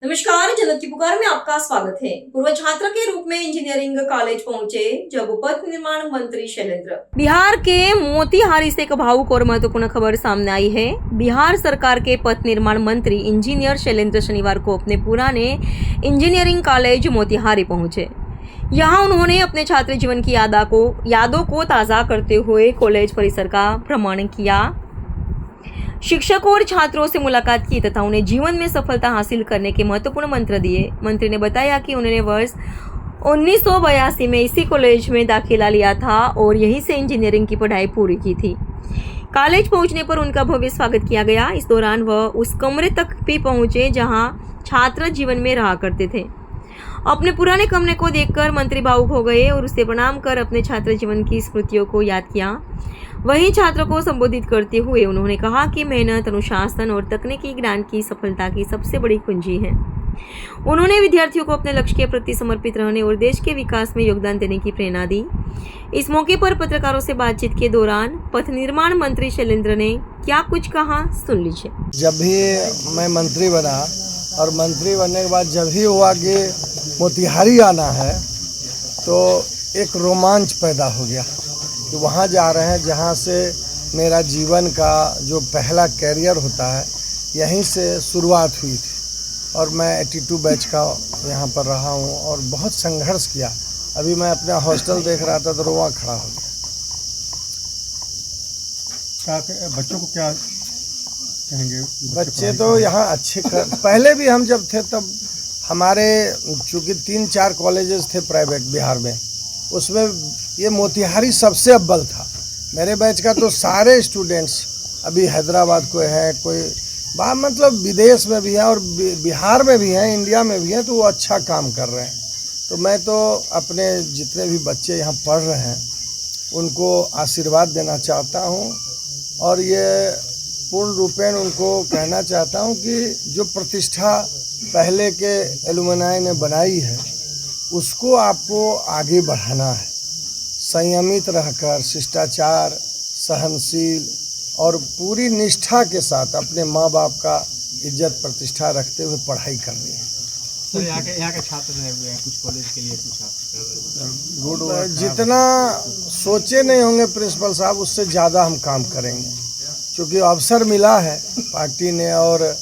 नमस्कार, जनता की पुकार में आपका स्वागत है। पूर्व छात्र के रूप में इंजीनियरिंग कॉलेज पहुंचे जब पथ निर्माण मंत्री शैलेंद्र। बिहार के मोतिहारी से एक भावुक और महत्वपूर्ण खबर सामने आई है। बिहार सरकार के पथ निर्माण मंत्री इंजीनियर शैलेंद्र शनिवार को अपने पुराने इंजीनियरिंग कॉलेज मोतिहारी पहुंचे। यहाँ उन्होंने अपने छात्र जीवन की यादों को ताज़ा करते हुए कॉलेज परिसर का भ्रमण किया, शिक्षकों और छात्रों से मुलाकात की तथा उन्हें जीवन में सफलता हासिल करने के महत्वपूर्ण मंत्र दिए। मंत्री ने बताया कि उन्होंने वर्ष 1982 में इसी कॉलेज में दाखिला लिया था और यहीं से इंजीनियरिंग की पढ़ाई पूरी की थी। कॉलेज पहुंचने पर उनका भव्य स्वागत किया गया। इस दौरान वह उस कमरे तक भी पहुंचे जहां छात्र जीवन में रहा करते थे। अपने पुराने कमरे को देखकर मंत्री भावुक हो गए और उसे प्रणाम कर अपने छात्र जीवन की स्मृतियों को याद किया। वहीं छात्रों को संबोधित करते हुए उन्होंने कहा कि मेहनत, अनुशासन और तकनीकी ज्ञान की सफलता की सबसे बड़ी कुंजी है। उन्होंने विद्यार्थियों को अपने लक्ष्य के प्रति समर्पित रहने और देश के विकास में योगदान देने की प्रेरणा दी। इस मौके पर पत्रकारों से बातचीत के दौरान पथ निर्माण मंत्री शैलेंद्र ने क्या कुछ कहा, सुन लीजिए। जब भी मैं मंत्री बना और मंत्री बनने के बाद जब भी हुआ कि मोतिहारी आना है तो एक रोमांच पैदा हो गया कि वहाँ जा रहे हैं जहाँ से मेरा जीवन का जो पहला कैरियर होता है यहीं से शुरुआत हुई थी और मैं 82 बैच का यहाँ पर रहा हूँ और बहुत संघर्ष किया। अभी मैं अपना हॉस्टल देख रहा था तो रोआ खड़ा हो गया। बच्चों को क्या कहेंगे? बच्चे तो यहाँ अच्छे पहले भी हम जब थे तब हमारे चूँकि 3-4 कॉलेजेस थे प्राइवेट बिहार में, उसमें ये मोतिहारी सबसे अव्वल था। मेरे बैच का तो सारे स्टूडेंट्स अभी हैदराबाद को हैं, कोई मतलब विदेश में भी हैं और बिहार में भी हैं, इंडिया में भी हैं, तो वो अच्छा काम कर रहे हैं। तो मैं तो अपने जितने भी बच्चे यहाँ पढ़ रहे हैं उनको आशीर्वाद देना चाहता हूँ और ये पूर्ण रूपेण उनको कहना चाहता हूँ कि जो प्रतिष्ठा पहले के एलुमनाई ने बनाई है उसको आपको आगे बढ़ाना है। संयमित रहकर, शिष्टाचार, सहनशील और पूरी निष्ठा के साथ अपने माँ बाप का इज्जत प्रतिष्ठा रखते हुए पढ़ाई करनी है। सर, यहाँ के छात्र रहे हुए हैं, कुछ कॉलेज के लिए कुछ आप जितना सोचे नहीं होंगे प्रिंसिपल साहब उससे ज़्यादा हम काम करेंगे, क्योंकि अवसर मिला है पार्टी ने और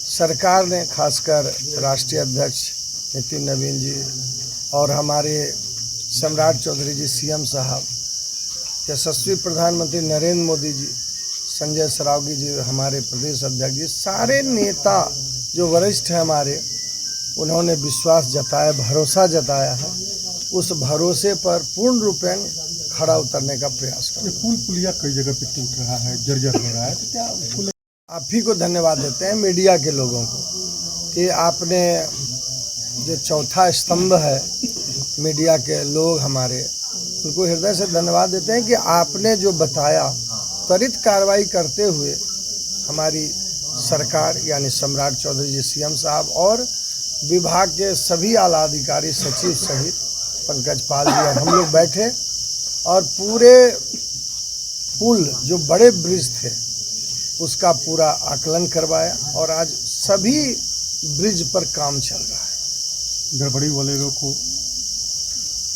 सरकार ने, खासकर राष्ट्रीय अध्यक्ष नितिन नवीन जी और हमारे सम्राट चौधरी जी सीएम साहब, यशस्वी प्रधानमंत्री नरेंद्र मोदी जी, संजय सरावगी जी हमारे प्रदेश अध्यक्ष जी, सारे नेता जो वरिष्ठ हैं हमारे, उन्होंने विश्वास जताया, भरोसा जताया है। उस भरोसे पर पूर्ण रूपेण खड़ा उतरने का प्रयास करें। पुल पुलिया कई जगह पे टूट रहा है, जर्जर हो रहा है, तो क्या पुल? आप ही को धन्यवाद देते हैं मीडिया के लोगों को कि आपने जो चौथा स्तंभ है मीडिया के लोग हमारे, उनको हृदय से धन्यवाद देते हैं कि आपने जो बताया त्वरित कार्रवाई करते हुए हमारी सरकार यानी सम्राट चौधरी जी सीएम साहब और विभाग के सभी आला अधिकारी, सचिव सहित पंकज पाल जी और हम लोग बैठे और पूरे पुल जो बड़े ब्रिज थे उसका पूरा आकलन करवाया और आज सभी ब्रिज पर काम चल रहा है। गड़बड़ी वाले लोग को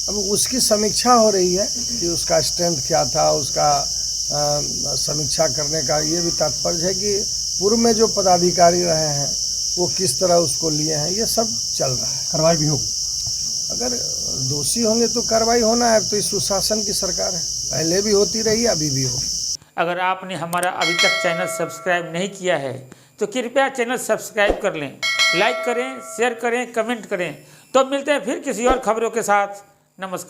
अब उसकी समीक्षा हो रही है कि उसका स्ट्रेंथ क्या था, उसका समीक्षा करने का ये भी तात्पर्य है कि पूर्व में जो पदाधिकारी रहे हैं वो किस तरह उसको लिए हैं, ये सब चल रहा है। कार्रवाई भी होगी, अगर दोषी होंगे तो कार्रवाई होना है। तो इस सुशासन की सरकार है, पहले भी होती रही, अभी भी होगी। अगर आपने हमारा अभी तक चैनल सब्सक्राइब नहीं किया है तो कृपया चैनल सब्सक्राइब कर लें, लाइक करें, शेयर करें, कमेंट करें। तो मिलते हैं फिर किसी और खबरों के साथ। नमस्कार।